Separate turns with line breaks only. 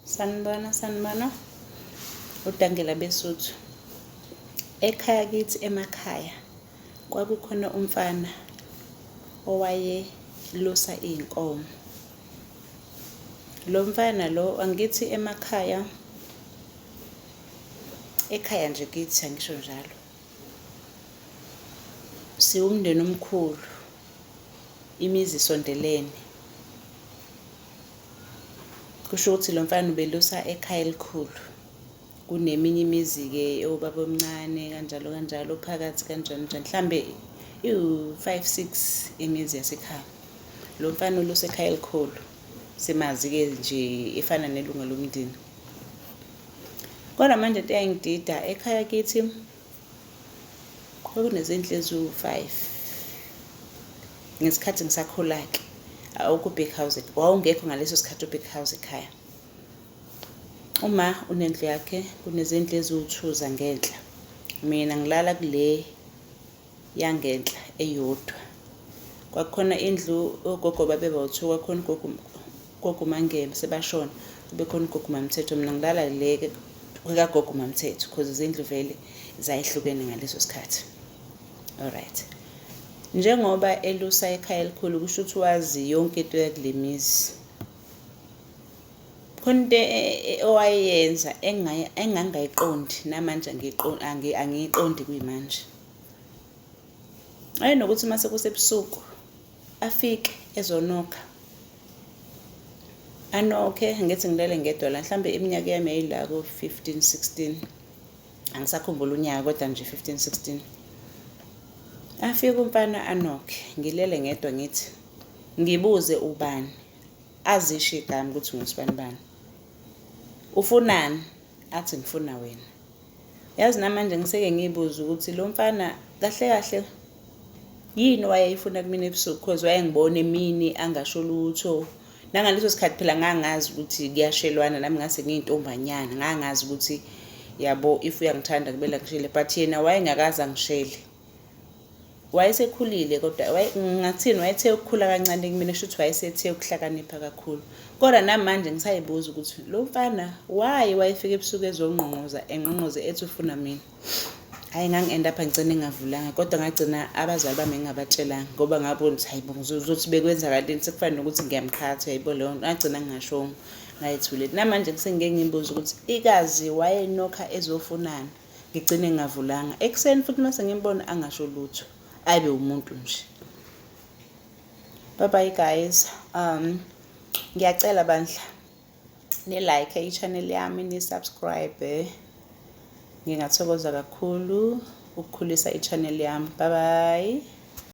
Sanibona udangela besuthu. Ekhaya kithi emakhaya kwakukhona umfana owayelusa iy'nkomo. Lo mfana lo angithi ekhaya nje kithi angisho njalo, siwumndeni omkhulu, imizi isondelene. Kusho ukuthi lo mfana ubelusa ekhaya elikhulu. Kuneminye imizi-ke obaba omncane kanjalo phakathi kanjalo. Mhlambe 5-6 imizi yasekhaya. Lo mfana ulusa ekhaya elikhulu. Simazi-ke nje efana nelunga lomndeni. Kodwa manje into eyayingidida ekhaya kithi kwakunezindlu eziwu-5 ngesikhathi ngisakhula-ke. Awukho u-big house, wawungekho ngaleso sikhathi u-big house ekhaya. Uma unendlu yakhe kunezindlu eziwu-2 zangenhla. Mina ngilala kule yangenhla eyodwa. Kwakukhona indlu ogogo babebawu-2, kwakukhona ugogo uMangema sebashona, kube khona ugogo uMamthetho. Mina ngilala le kagogo uMamthetho because izindlu vele zayihlukene ngaleso sikhathi. Alright. Njengoba elusa ekhaya elikhulu kusho ukuthi wazi yonke into yakule mizi. Khona into owayenza engangayiqondi namanje angiyiqondi kuyimanje. Ayenokuthi mase kusebusuku afike ezonokha. Anokhe ngithi ngilele ngedwa la, mhlambe iminyaka yami yayila ko 15-16. Angisakhumbula unyaka kodwa nje 15-16. Afike umfana anokhe, ngilele ngedwa ngithi ngibuze ubani. Azisho igama ukuthi ngusibani. Ufunani? Athi ngifuna wena. Yazi namanje ngiseke ngibuza ukuthi lo mfana kahle yini wayeyifuna kumina ebusuku because wayengibona emini angasho lutho. Nangaleso sikhathi phela ngangazi ukuthi kuyashelwana, nami ngase ngiyintombanyana, ngangazi ukuthi yabo if uyangithanda kumele ngishele, but yena wayengakazi angishele. Wayesekhulile kodwa ngathini wayethe ukukhula kancane kumina, shuthi wayesethe ukuhlakanipha kakhulu. Kodwa namanje ngisayibuza ukuthi lo mfana wayefika ebusuku engqongqoze ethi ufuna mina. Hayi ngangi-end up ngigcine ngavulanga, kodwa ngagcina abazali bami ngingabatshelanga ngoba ngabona ukuthi hayibo ngizothi bekwenzakaleni sekufanele ukuthi ngiyamkhatha, yayibo leyo nto. Ngagcina ngingashongo, ngayithulile. Namanje ngisengike ngibuza ukuthi ikazi wayenokha ezofunana, ngigcine ngingavulanga. Ekuseni futhi mase ngimbona angasho lutho, abe umuntu nje. Bye bye guys. Ngiyacela bandla ni-like i-channel yami, ni-subscribe. Ngingathokoza kakhulu ukukhulisa i-channel yami. Bye bye.